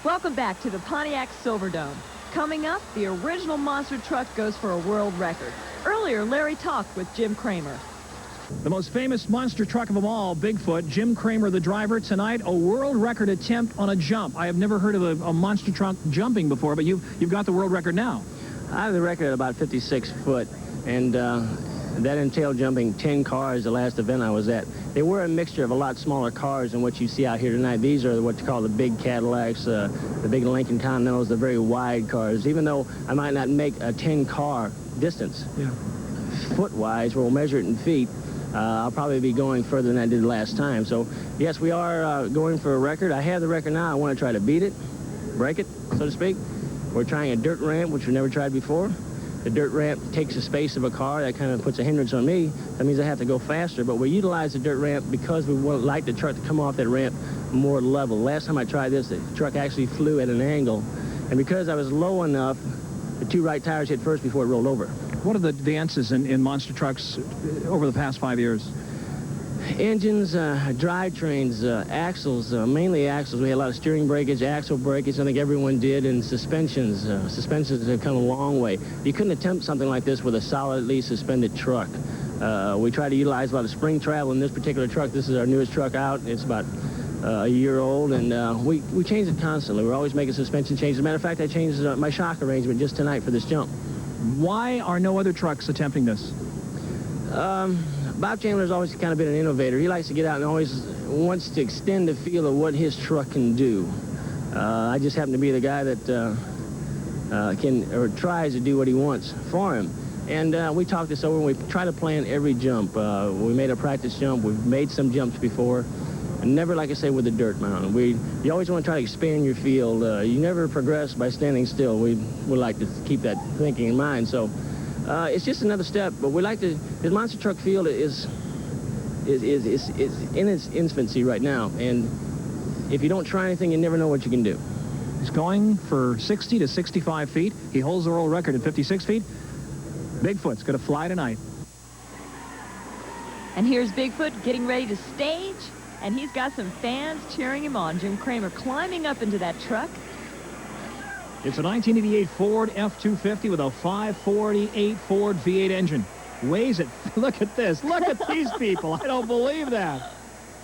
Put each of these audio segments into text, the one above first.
Welcome back to the Pontiac Silverdome. Coming up, the original monster truck goes for a world record. Earlier, Larry talked with Jim KRAMER. The most famous monster truck of them all, Bigfoot, Jim KRAMER, the driver. Tonight, a world record attempt on a jump. I have never heard of a monster truck jumping before, but you've got the world record now. I have the record at about 56 foot, and that entailed jumping 10 cars the last event I was at. They were a mixture of a lot smaller cars than what you see out here tonight. These are what you call the big Cadillacs, the big Lincoln Continentals, the very wide cars. Even though I might not make a 10-car distance, foot-wise, we'll measure it in feet, I'll probably be going further than I did last time. So, yes, we are going for a record. I have the record now. I want to try to beat it, break it, so to speak. We're trying a dirt ramp, which we've never tried before. The dirt ramp takes the space of a car. That kind of puts a hindrance on me. That means I have to go faster. But we utilize the dirt ramp because we would like the truck to come off that ramp more level. Last time I tried this, the truck actually flew at an angle. And because I was low enough, the two right tires hit first before it rolled over. What are the advances in monster trucks over the past 5 years? Engines, drivetrains, axles, mainly axles. We had a lot of steering breakage, axle breakage, I think everyone did, and suspensions. Suspensions have come a long way. You couldn't attempt something like this with a solidly suspended truck. We try to utilize a lot of spring travel in this particular truck. This is our newest truck out. It's about a year old, and we change it constantly. We're always making suspension changes. As a matter of fact, I changed my shock arrangement just tonight for this jump. Why are no other trucks attempting this? Bob Chandler's always kind of been an innovator. He likes to get out and always wants to extend the feel of what his truck can do. I just happen to be the guy that tries to do what he wants for him. And we talked this over, and we try to plan every jump. We made a practice jump. We've made some jumps before. And never, like I say, with the dirt mountain. You always want to try to expand your field. You never progress by standing still. We like to keep that thinking in mind. So it's just another step. But we like to. The monster truck field is in its infancy right now. And if you don't try anything, you never know what you can do. He's going for 60 to 65 feet. He holds the world record at 56 feet. Bigfoot's going to fly tonight. And here's Bigfoot getting ready to stage. And he's got some fans cheering him on. Jim KRAMER climbing up into that truck. It's a 1988 Ford F-250 with a 548 Ford V8 engine. Weighs it. Look at this. Look at these people. I don't believe that.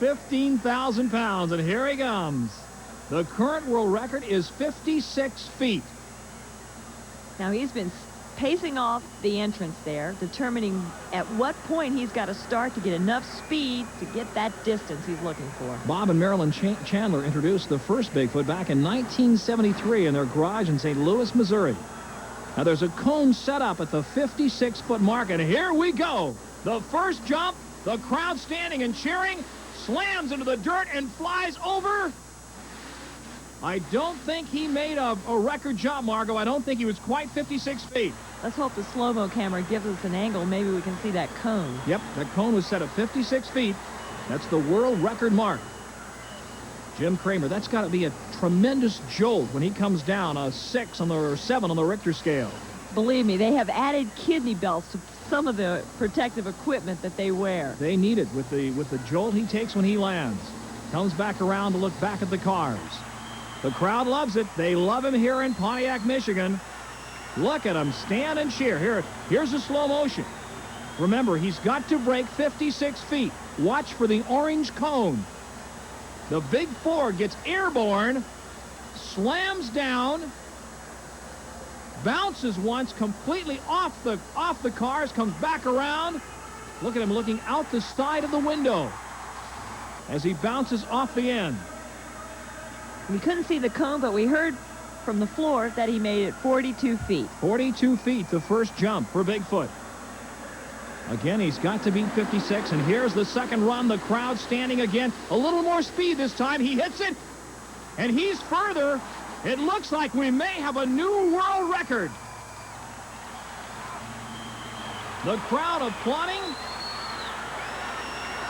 15,000 pounds, and here he comes. The current world record is 56 feet. Now he's been pacing off the entrance there, determining at what point he's got to start to get enough speed to get that distance he's looking for. Bob and Marilyn Chandler introduced the first Bigfoot back in 1973 in their garage in St. Louis, Missouri. Now there's a cone set up at the 56-foot mark, and here we go. The first jump, the crowd standing and cheering, slams into the dirt and flies over. I don't think he made a record jump, Margot. I don't think he was quite 56 feet. Let's hope the slow-mo camera gives us an angle. Maybe we can see that cone. Yep, that cone was set at 56 feet. That's the world record mark. Jim KRAMER, that's got to be a tremendous jolt when he comes down a 6 or 7 on the Richter scale. Believe me, they have added kidney belts to some of the protective equipment that they wear. They need it with the jolt he takes when he lands. Comes back around to look back at the cars. The crowd loves it. They love him here in Pontiac, Michigan. Look at him stand and cheer. Here's the slow motion. Remember, he's got to break 56 feet. Watch for the orange cone. The big Ford gets airborne, slams down, bounces once completely off the cars, comes back around. Look at him looking out the side of the window as he bounces off the end. We couldn't see the cone, but we heard from the floor that he made it 42 feet. 42 feet, the first jump for Bigfoot. Again, he's got to beat 56, and here's the second run. The crowd standing again. A little more speed this time. He hits it, and he's further. It looks like we may have a new world record. The crowd applauding.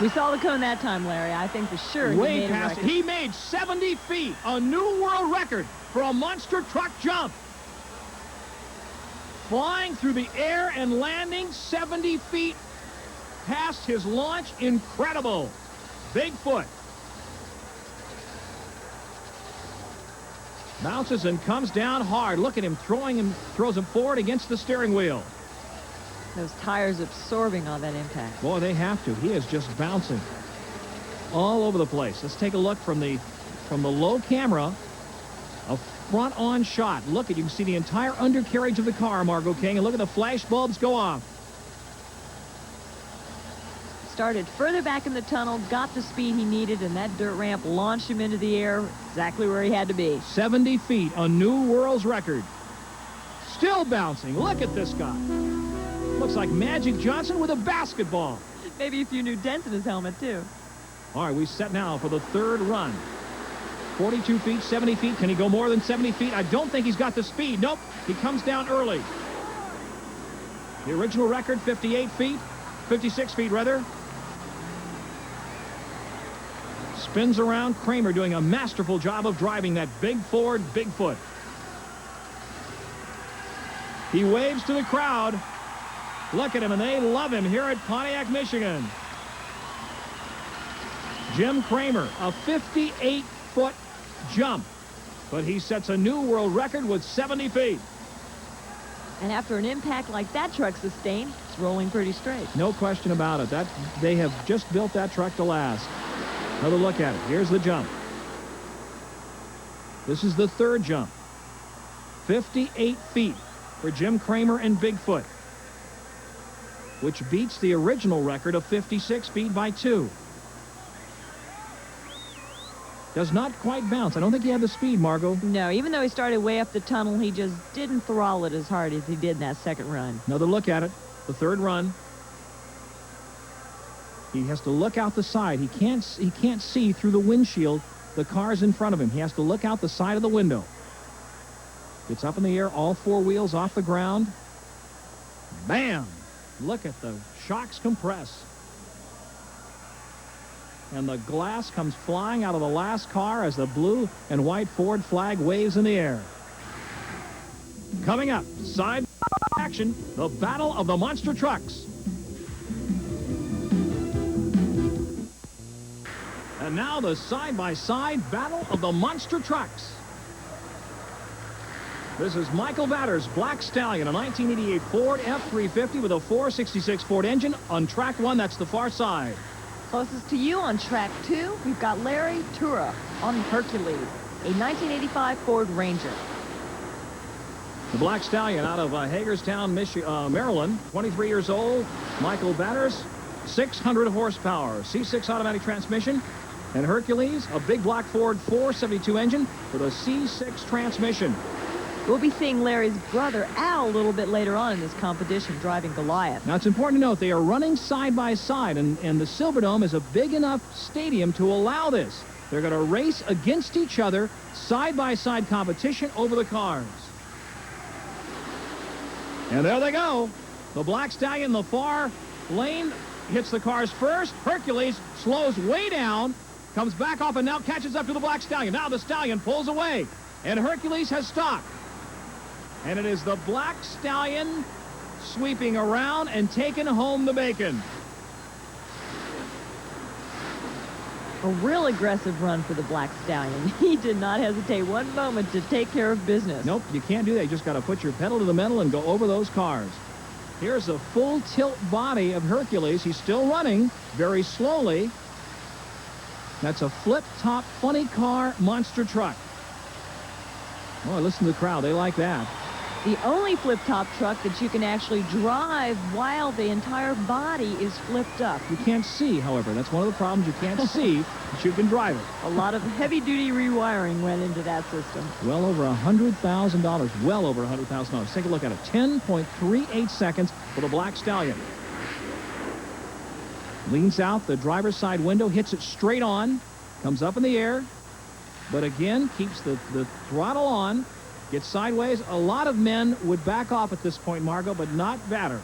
We saw the cone that time, Larry. I think for sure way past it. He made 70 feet, a new world record for a monster truck jump. Flying through the air and landing 70 feet past his launch. Incredible. Bigfoot. Bounces and comes down hard. Look at him throws him forward against the steering wheel. Those tires absorbing all that impact. Boy, they have to. He is just bouncing all over the place. Let's take a look from the low camera. A front-on shot. Look at, you can see the entire undercarriage of the car, Margot King, and look at the flash bulbs go off. Started further back in the tunnel, got the speed he needed, and that dirt ramp launched him into the air exactly where he had to be. 70 feet, a new world's record. Still bouncing. Look at this guy. Looks like Magic Johnson with a basketball. Maybe a few new dents in his helmet, too. All right, we set now for the third run. 42 feet, 70 feet. Can he go more than 70 feet? I don't think he's got the speed. Nope, he comes down early. The original record, 58 feet, 56 feet rather. Spins around. Kramer doing a masterful job of driving that big Ford Bigfoot. He waves to the crowd. Look at him, and they love him here at Pontiac, Michigan. Jim Kramer, a 58-foot jump, but he sets a new world record with 70 feet. And after an impact like that truck sustained, it's rolling pretty straight. No question about it. They have just built that truck to last. Another look at it. Here's the jump. This is the third jump. 58 feet for Jim Kramer and Bigfoot, which beats the original record of 56 feet by 2. Does not quite bounce. I don't think he had the speed, Margot. No, even though he started way up the tunnel, he just didn't throttle it as hard as he did in that second run. Another look at it. The third run. He has to look out the side. He can't see through the windshield the cars in front of him. He has to look out the side of the window. Gets up in the air, all four wheels off the ground. Bam! Look at the shocks compress. And the glass comes flying out of the last car as the blue and white Ford flag waves in the air. Coming up, side action, the battle of the monster trucks. And now the side-by-side battle of the monster trucks. This is Michael Vaters' Black Stallion, a 1988 Ford F-350 with a 466 Ford engine. On track 1, that's the far side. Closest to you on track 2, we've got Larry TURA on Hercules, a 1985 Ford Ranger. The Black Stallion out of Hagerstown, Maryland, 23 years old. Michael Vaters, 600 horsepower, C6 automatic transmission. And Hercules, a big block Ford 472 engine with a C6 transmission. We'll be seeing Larry's brother, Al, a little bit later on in this competition, driving Goliath. Now, it's important to note they are running side by side, and the Silverdome is a big enough stadium to allow this. They're going to race against each other, side-by-side competition over the cars. And there they go. The Black Stallion, the far lane, hits the cars first. Hercules slows way down, comes back off, and now catches up to the Black Stallion. Now the Stallion pulls away, and Hercules has stopped. And it is the Black Stallion sweeping around and taking home the bacon. A real aggressive run for the Black Stallion. He did not hesitate one moment to take care of business. Nope, you can't do that. You just got to put your pedal to the metal and go over those cars. Here's a full tilt body of Hercules. He's still running very slowly. That's a flip-top funny car monster truck. Oh, listen to the crowd. They like that. The only flip-top truck that you can actually drive while the entire body is flipped up. You can't see, however. That's one of the problems. You can't see, but you can drive it. A lot of heavy-duty rewiring went into that system. Well over $100,000. Well over $100,000. Take a look at it. 10.38 seconds for the Black Stallion. Leans out the driver's side window, hits it straight on, comes up in the air, but again keeps the throttle on, gets sideways. A lot of men would back off at this point, Margot, but not Vater.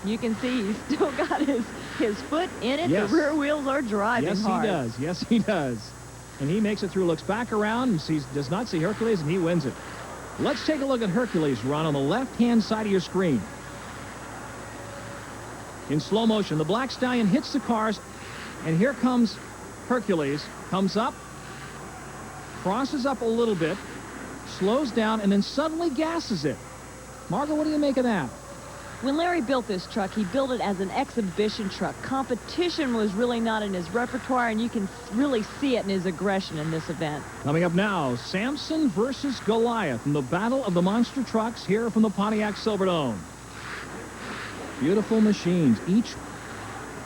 You can see he's still got his foot in it. Yes. The rear wheels are driving hard. Yes, he does. Yes, he does. And he makes it through, looks back around, and does not see Hercules, and he wins it. Let's take a look at Hercules run on the left-hand side of your screen. In slow motion, the Black Stallion hits the cars, and here comes Hercules. Comes up, crosses up a little bit, slows down, and then suddenly gasses it. Margot, what do you make of that? When Larry built this truck, he built it as an exhibition truck. Competition was really not in his repertoire, and you can really see it in his aggression in this event. Coming up now, Samson versus Goliath in the Battle of the Monster Trucks here from the Pontiac Silverdome. Beautiful machines, each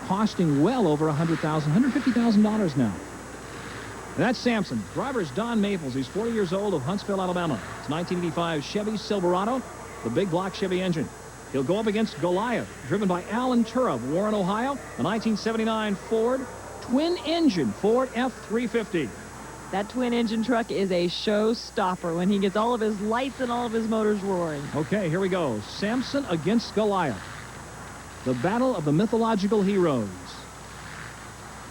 costing well over $100,000, $150,000 now. And that's Samson. Driver is Don Maples. He's 40 years old, of Huntsville, Alabama. It's 1985 Chevy Silverado, the big block Chevy engine. He'll go up against Goliath, driven by Alan Tura of Warren, Ohio, a 1979 Ford twin-engine Ford F-350. That twin-engine truck is a showstopper when he gets all of his lights and all of his motors roaring. Okay, here we go. Samson against Goliath. The battle of the mythological heroes.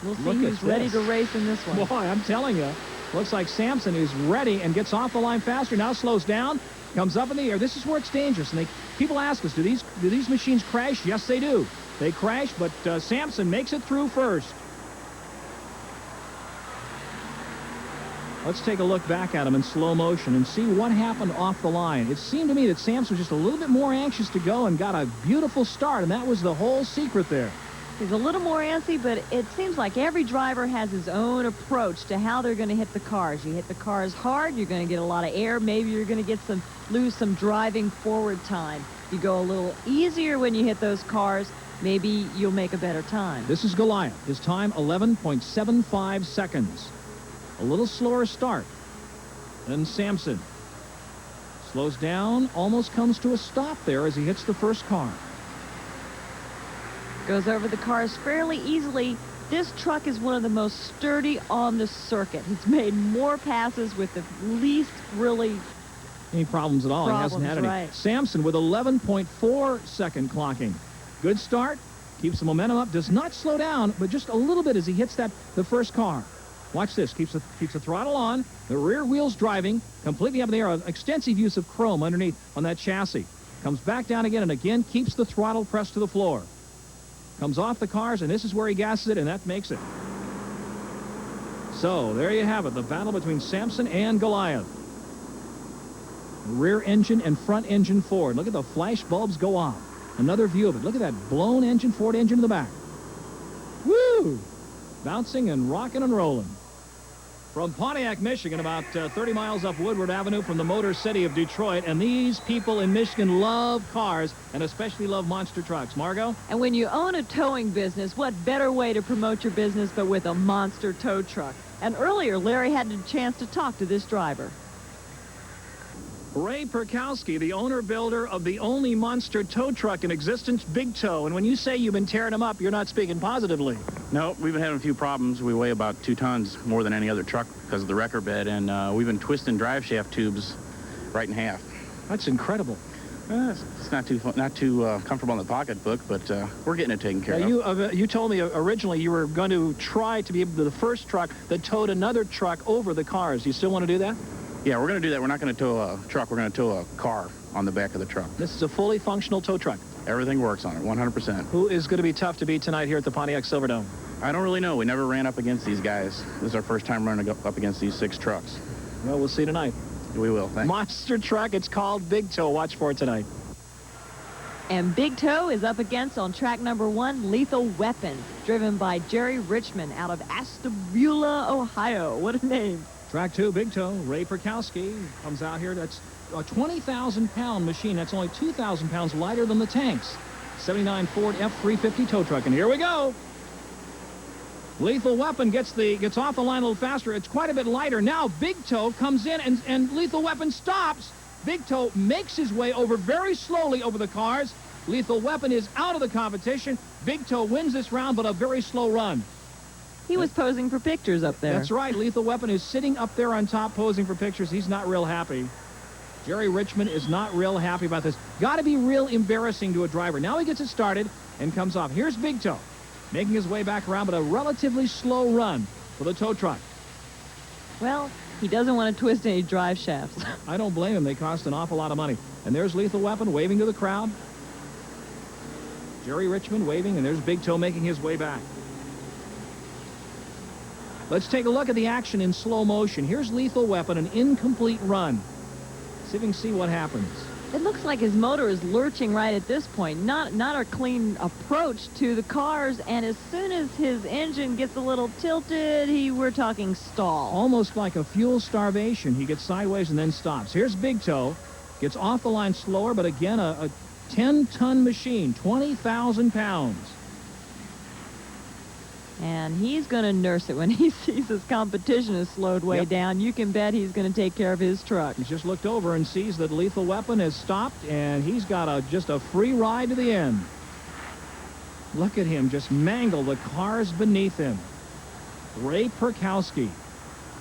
We'll see Look who's at ready this. to race in this one. Boy, I'm telling you, looks like Samson is ready and gets off the line faster. Now slows down, comes up in the air. This is where it's dangerous. And people ask us, do these machines crash? Yes, they do. They crash, but Samson makes it through first. Let's take a look back at him in slow motion and see what happened off the line. It seemed to me that Samson was just a little bit more anxious to go and got a beautiful start, and that was the whole secret there. He's a little more antsy, but it seems like every driver has his own approach to how they're going to hit the cars. You hit the cars hard, you're going to get a lot of air. Maybe you're going to lose some driving forward time. You go a little easier when you hit those cars, maybe you'll make a better time. This is Goliath. His time, 11.75 seconds. A little slower start than Samson. Slows down, almost comes to a stop there as he hits the first car. Goes over the cars fairly easily. This truck is one of the most sturdy on the circuit. He's made more passes with the least really Any problems at all. He hasn't had any. right. Samson with 11.4 second clocking. Good start. Keeps the momentum up. Does not slow down, but just a little bit as he hits the first car. Watch this. Keeps the throttle on. The rear wheels driving. Completely up in the air. Extensive use of chrome underneath on that chassis. Comes back down again and again keeps the throttle pressed to the floor. Comes off the cars, and this is where he gasses it, and that makes it. So, there you have it, the battle between Samson and Goliath. Rear engine and front engine Ford. Look at the flash bulbs go off. Another view of it. Look at that blown engine, Ford engine in the back. Woo! Bouncing and rocking and rolling. From Pontiac, Michigan, about 30 miles up Woodward Avenue from the Motor City of Detroit. And these people in Michigan love cars and especially love monster trucks. Margot? And when you own a towing business, what better way to promote your business but with a monster tow truck? And earlier, Larry had a chance to talk to this driver. Ray Perkowski, the owner-builder of the only monster tow truck in existence, Big Tow. And when you say you've been tearing them up, you're not speaking positively. No, we've been having a few problems. We weigh about 2 tons more than any other truck because of the wrecker bed, and we've been twisting drive shaft tubes right in half. That's incredible. It's not too comfortable in the pocketbook, but we're getting it taken care of. You told me originally you were going to try to be the first truck that towed another truck over the cars. Do you still want to do that? Yeah, we're going to do that. We're not going to tow a truck. We're going to tow a car on the back of the truck. This is a fully functional tow truck. Everything works on it, 100%. Who is going to be tough to beat tonight here at the Pontiac Silverdome? I don't really know. We never ran up against these guys. This is our first time running up against these 6 trucks. Well, we'll see tonight. We will. Thanks. Monster truck. It's called Big Tow. Watch for it tonight. And Big Tow is up against on track number 1, Lethal Weapon, driven by Jerry Richmond out of Ashtabula, Ohio. What a name. Track 2, Big Tow. Ray Perkowski comes out here. That's a 20,000-pound machine. That's only 2,000 pounds lighter than the tanks. 79 Ford F-350 tow truck. And here we go. Lethal Weapon gets off the line a little faster. It's quite a bit lighter. Now Big Tow comes in and Lethal Weapon stops. Big Tow makes his way over very slowly over the cars. Lethal Weapon is out of the competition. Big Tow wins this round, but a very slow run. He was posing for pictures up there. That's right. Lethal Weapon is sitting up there on top posing for pictures. He's not real happy. Jerry Richmond is not real happy about this. Got to be real embarrassing to a driver. Now he gets it started and comes off. Here's Big Tow making his way back around, but a relatively slow run for the tow truck. Well, he doesn't want to twist any drive shafts. I don't blame him. They cost an awful lot of money. And there's Lethal Weapon waving to the crowd. Jerry Richmond waving, and there's Big Tow making his way back. Let's take a look at the action in slow motion. Here's Lethal Weapon, an incomplete run. See if we can see what happens. It looks like his motor is lurching right at this point. Not a clean approach to the cars, and as soon as his engine gets a little tilted, we're talking stall. Almost like a fuel starvation. He gets sideways and then stops. Here's Big Toe. Gets off the line slower, but again, a 10-ton machine, 20,000 pounds. And he's going to nurse it when he sees his competition is slowed way down. You can bet he's going to take care of his truck. He's just looked over and sees that Lethal Weapon has stopped, and he's got just a free ride to the end. Look at him just mangle the cars beneath him. Ray Perkowski.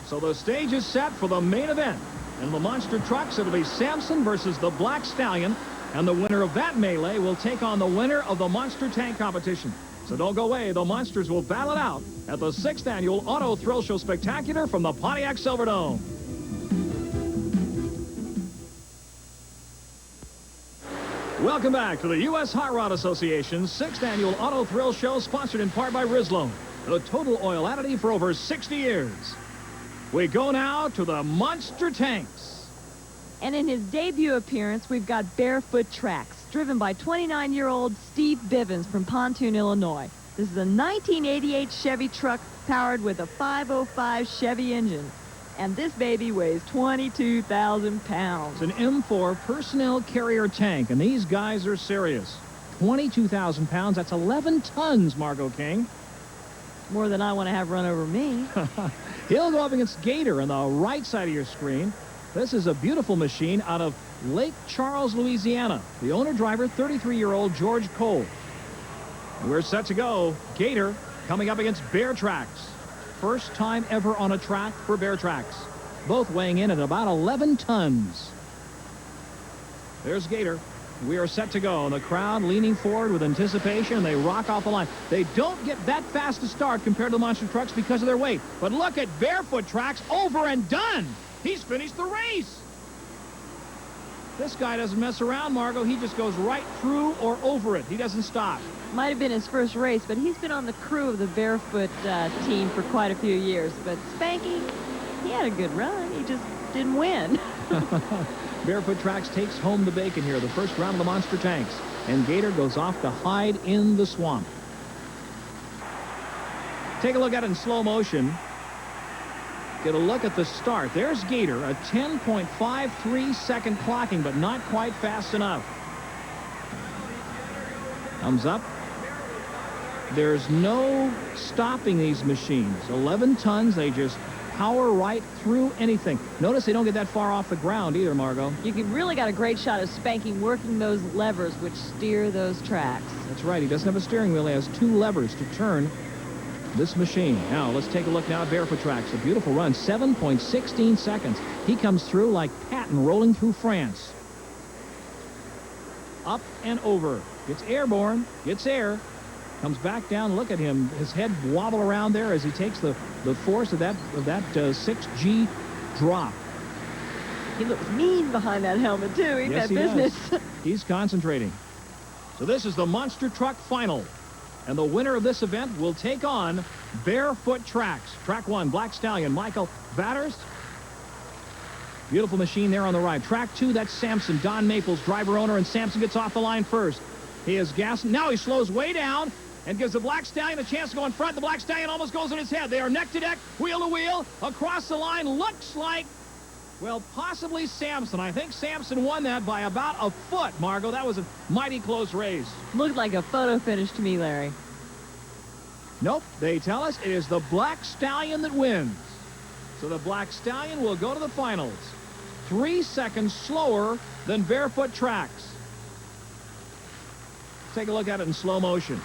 So the stage is set for the main event. In the monster trucks, it'll be Samson versus the Black Stallion, and the winner of that melee will take on the winner of the monster tank competition. So don't go away. The monsters will battle it out at the 6th Annual Auto Thrill Show Spectacular from the Pontiac Silverdome. Welcome back to the U.S. Hot Rod Association's 6th Annual Auto Thrill Show, sponsored in part by Rizlone, the total oil additive for over 60 years. We go now to the monster tanks. And in his debut appearance, we've got Barefoot TRAX, driven by 29-year-old Steve Bivens from Pontoon, Illinois. This is a 1988 Chevy truck powered with a 505 Chevy engine. And this baby weighs 22,000 pounds. It's an M4 personnel carrier tank, and these guys are serious. 22,000 pounds, that's 11 tons, Margot King. More than I want to have run over me. He'll go up against Gator on the right side of your screen. This is a beautiful machine out of Lake Charles, Louisiana. The owner-driver, 33-year-old George Cole. We're set to go. Gator coming up against Bear TRAX. First time ever on a track for Bear TRAX. Both weighing in at about 11 tons. There's Gator. We are set to go. And the crowd leaning forward with anticipation. They rock off the line. They don't get that fast to start compared to the monster trucks because of their weight. But look at Barefoot TRAX, over and done. He's finished the race. This guy doesn't mess around, Margot. He just goes right through or over it. He doesn't stop. Might have been his first race, but he's been on the crew of the Barefoot team for quite a few years. But Spanky, he had a good run. He just didn't win. Barefoot TRAX takes home the bacon here, the first round of the monster tanks. And Gator goes off to hide in the swamp. Take a look at it in slow motion. Get a look at the start. There's Gator, a 10.53 second clocking, but not quite fast enough. Thumbs up. There's no stopping these machines. 11 tons, they just power right through anything. Notice they don't get that far off the ground either, Margot. You really got a great shot of Spanky working those levers which steer those tracks. That's right. He doesn't have a steering wheel. He has 2 levers to turn this machine. Now, let's take a look now at Barefoot TRAX. A beautiful run, 7.16 seconds. He comes through like Patton rolling through France. Up and over. Gets airborne. Gets air. Comes back down. Look at him. His head wobble around there as he takes the force of that 6G drop. He looks mean behind that helmet, too. Ain't Yes, that business? He's concentrating. So this is the monster truck final. And the winner of this event will take on Barefoot TRAX. Track 1, Black Stallion, Michael VATERS. Beautiful machine there on the right. Track 2, that's Samson, Don Maples, driver owner, and Samson gets off the line first. He is gassing. Now he slows way down and gives the Black Stallion a chance to go in front. The Black Stallion almost goes on his head. They are neck to neck, wheel to wheel, across the line. Looks like, well, possibly Samson. I think Samson won that by about a foot, Margot. That was a mighty close race. Looked like a photo finish to me, Larry. Nope, they tell us it is the Black Stallion that wins. So the Black Stallion will go to the finals. 3 seconds slower than Barefoot TRAX. Take a look at it in slow motion.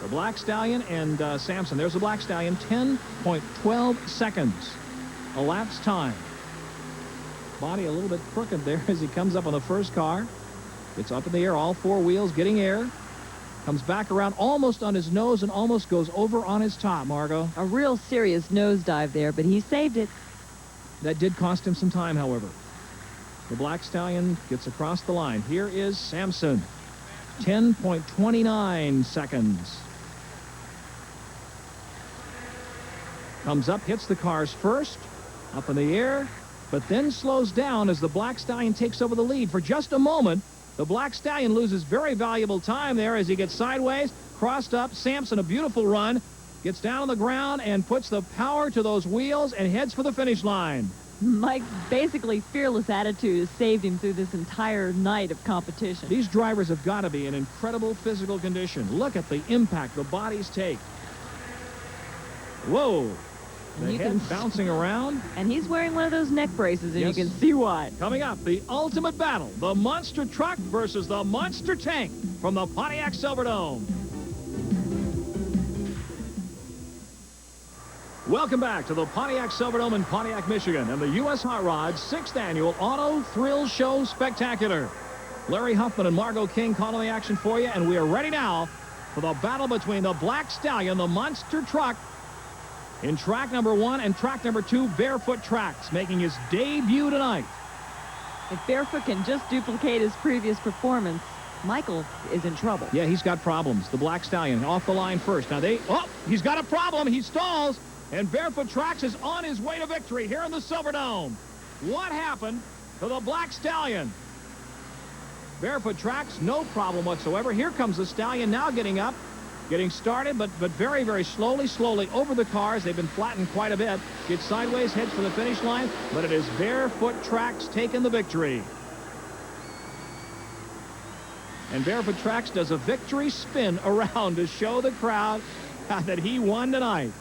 The Black Stallion and Samson. There's the Black Stallion, 10.12 seconds. Elapsed time. Body a little bit crooked there as he comes up on the first car. Gets up in the air, all 4 wheels getting air. Comes back around almost on his nose and almost goes over on his top, Margot. A real serious nosedive there, but he saved it. That did cost him some time, however. The Black Stallion gets across the line. Here is Samson. 10.29 seconds. Comes up, hits the cars first. Up in the air. but then slows down as the Black Stallion takes over the lead. For just a moment, the Black Stallion loses very valuable time there as he gets sideways, crossed up. Samson, a beautiful run, gets down on the ground and puts the power to those wheels and heads for the finish line. Mike's basically fearless attitude has saved him through this entire night of competition. These drivers have got to be in incredible physical condition. Look at the impact the bodies take. Whoa. The head bouncing around. And he's wearing one of those neck braces, and Yes. you can see why. Coming up, the ultimate battle, the monster truck versus the monster tank from the Pontiac Silverdome. Welcome back to the Pontiac Silverdome in Pontiac, Michigan, and the U.S. Hot Rod's 6th Annual Auto Thrill Show Spectacular. Larry Huffman and Margot King calling the action for you, and we are ready now for the battle between the Black Stallion, the monster truck, in track number 1 and track number 2, Barefoot TRAX, making his debut tonight. If Barefoot can just duplicate his previous performance, Michael is in trouble. Yeah, he's got problems. The Black Stallion off the line first. Now he's got a problem. He stalls. And Barefoot TRAX is on his way to victory here in the Silverdome. What happened to the Black Stallion? Barefoot TRAX, no problem whatsoever. Here comes the Stallion now getting up, getting started, but very, very slowly over the cars. They've been flattened quite a bit. Gets sideways, heads for the finish line, but it is Barefoot TRAX taking the victory. And Barefoot TRAX does a victory spin around to show the crowd that he won tonight.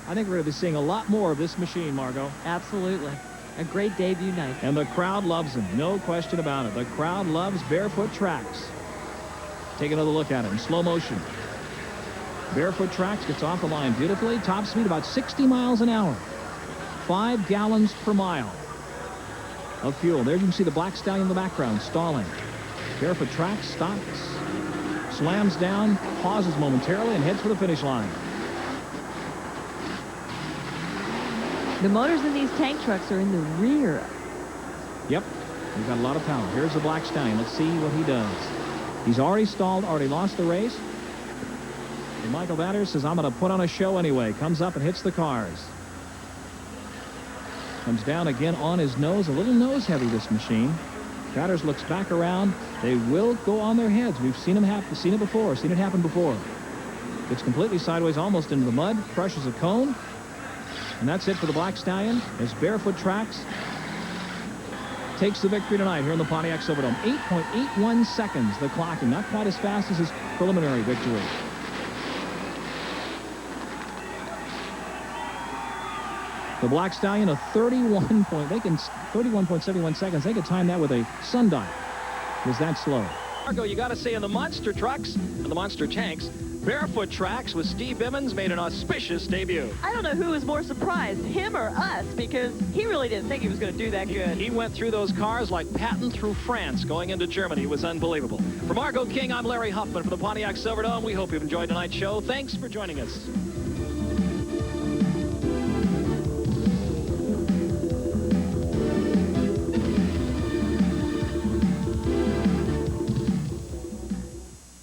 I think we're going to be seeing a lot more of this machine, Margot. Absolutely. A great debut night. And the crowd loves him. No question about it. The crowd loves Barefoot TRAX. Take another look at it in slow motion. Barefoot TRAX gets off the line beautifully. Top speed about 60 miles an hour. 5 gallons per mile of fuel. There you can see the Black Stallion in the background stalling. Barefoot TRAX stops, slams down, pauses momentarily, and heads for the finish line. The motors in these tank trucks are in the rear. Yep, we've got a lot of power. Here's the Black Stallion. Let's see what he does. He's already stalled, already lost the race. And Michael VATERS says, I'm going to put on a show anyway. Comes up and hits the cars. Comes down again on his nose. A little nose heavy, this machine. VATERS looks back around. They will go on their heads. We've seen them happen, seen it before, seen it happen before. Gets completely sideways, almost into the mud, crushes a cone. And that's it for the Black Stallion as Barefoot TRAX takes the victory tonight here in the Pontiac Silverdome. 8.81 seconds, the clocking. Not quite as fast as his preliminary victory. The Black Stallion, a 31.71 seconds. They could time that with a sundial. It was that slow. Margo, you got to say in the monster trucks and the monster tanks, Barefoot TRAX with Steve Bivens made an auspicious debut. I don't know who was more surprised, him or us, because he really didn't think he was going to do that good. He went through those cars like Patton through France going into Germany. It was unbelievable. For Margot King, I'm Larry Huffman for the Pontiac Silverdome. We hope you've enjoyed tonight's show. Thanks for joining us.